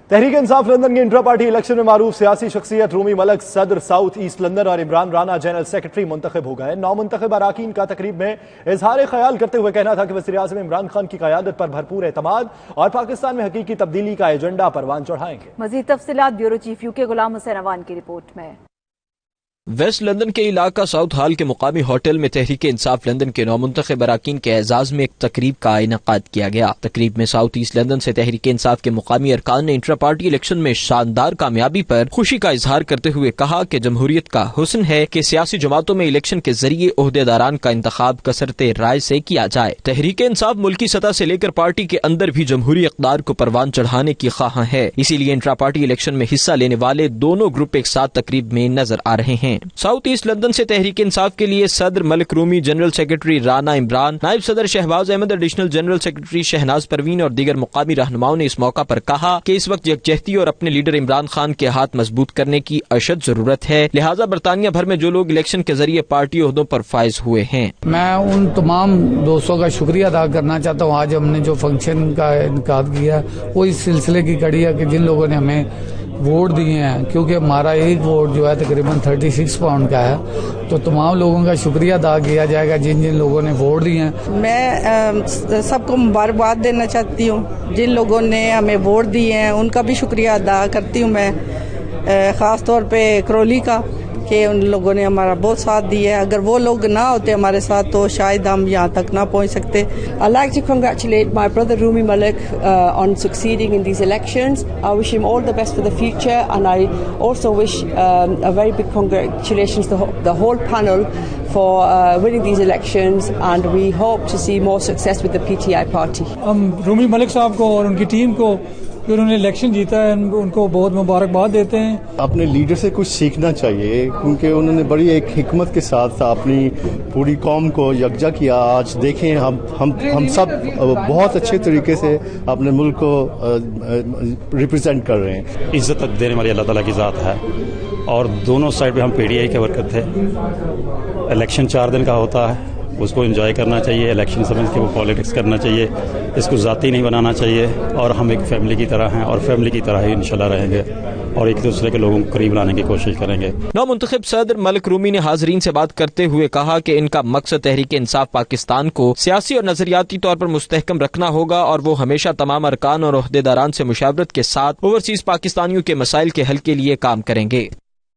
Tehreek Insaf London کے intra party election میں معروف سیاسی شخصیت رومی ملک صدر ساؤتھ ایسٹ لندن اور عمران رانا جنرل سیکرٹری منتخب ہو گئے۔ نامنتخب اراکین کا تقریب میں اظہار خیال کرتے ہوئے کہنا تھا کہ وزیر اعظم عمران خان کی قیادت پر بھرپور اعتماد اور پاکستان میں حقیقی تبدیلی کا ایجنڈا پروان چڑھائیں گے۔ مزید تفصیلات بیورو چیف یو کے غلام حسین اوان کی رپورٹ میں۔ ویسٹ لندن کے علاقہ ساؤتھ ہال کے مقامی ہوٹل میں تحریک انصاف لندن کے نامنتخب اراکین کے اعزاز میں ایک تقریب کا انعقاد کیا گیا۔ تقریب میں ساؤتھ ایسٹ لندن سے تحریک انصاف کے مقامی ارکان نے انٹرا پارٹی الیکشن میں شاندار کامیابی پر خوشی کا اظہار کرتے ہوئے کہا کہ جمہوریت کا حسن ہے کہ سیاسی جماعتوں میں الیکشن کے ذریعے عہدیداران کا انتخاب کثرت رائے سے کیا جائے۔ تحریک انصاف ملکی سطح سے لے کر پارٹی کے اندر بھی جمہوری اقدار کو پروان چڑھانے کی خواہاں ہے، اسی لیے انٹرا پارٹی الیکشن میں حصہ لینے والے دونوں گروپ ایک ساتھ تقریب میں نظر آ رہے ہیں۔ ساؤتھ ایسٹ لندن سے تحریک انصاف کے لیے صدر ملک رومی، جنرل سیکرٹری رانا عمران، نائب صدر Shahbaz Ahmed, additional general secretary Shahnaz Parveen اور دیگر مقامی رہنماؤں نے اس موقع پر کہا کہ اس وقت یکجہتی اور اپنے لیڈر عمران خان کے ہاتھ مضبوط کرنے کی اشد ضرورت ہے، لہٰذا برطانیہ بھر میں جو لوگ الیکشن کے ذریعے پارٹی عہدوں پر فائز ہوئے ہیں۔ میں ان تمام دوستوں کا شکریہ ادا کرنا چاہتا ہوں۔ آج ہم نے جو فنکشن کا انعقاد کیا وہ اس سلسلے کی کڑی ہے کہ جن لوگوں نے ہمیں ووٹ دیے ہیں، کیونکہ ہمارا ایک ووٹ جو ہے تقریباً 36 پاؤنڈ کا ہے، تو تمام لوگوں کا شکریہ ادا کیا جائے گا جن لوگوں نے ووٹ دیے ہیں۔ میں سب کو مبارکباد دینا چاہتی ہوں، جن لوگوں نے ہمیں ووٹ دیے ہیں ان کا بھی شکریہ ادا کرتی ہوں میں، خاص طور پہ کرولی کا، کہ ان لوگوں نے ہمارا بہت ساتھ دیا ہے۔ اگر وہ لوگ نہ ہوتے ہمارے ساتھ تو شاید ہم یہاں تک نہ پہنچ سکتے۔ I'd like to congratulate my brother Rumi Malik on succeeding in these elections. I wish him all the best for the future, and I also wish a very big congratulations to the whole panel for winning these elections, and we hope to see more success with the PTI party. ہم رومی ملک صاحب کو اور ان کی team کو کہ انہوں نے election جیتا ہے ان کو بہت مبارکباد دیتے ہیں۔ اپنے لیڈر سے کچھ سیکھنا چاہیے، کیونکہ انہوں نے بڑی ایک حکمت کے ساتھ اپنی پوری قوم کو یکجا کیا۔ آج دیکھیں ہم سب بہت اچھے طریقے سے اپنے ملک کو ریپرزینٹ کر رہے ہیں۔ عزت دینے والی اللہ تعالیٰ کی ذات ہے، اور دونوں سائڈ پہ ہم پی ڈی آئی کے ورکر تھے۔ الیکشن 4 دن کا ہوتا ہے، اس کو انجوائے کرنا چاہیے، الیکشن سمجھ کے وہ پالیٹکس کرنا چاہیے، اس کو ذاتی نہیں بنانا چاہیے، اور ہم ایک فیملی کی طرح ہیں اور فیملی کی طرح ہی انشاءاللہ رہیں گے اور ایک دوسرے کے لوگوں کو قریب لانے کی کوشش کریں گے۔ نامنتخب صدر ملک رومی نے حاضرین سے بات کرتے ہوئے کہا کہ ان کا مقصد تحریک انصاف پاکستان کو سیاسی اور نظریاتی طور پر مستحکم رکھنا ہوگا، اور وہ ہمیشہ تمام ارکان اور عہدیداران سے مشاورت کے ساتھ اوورسیز پاکستانیوں کے مسائل کے حل کے لیے کام کریں گے۔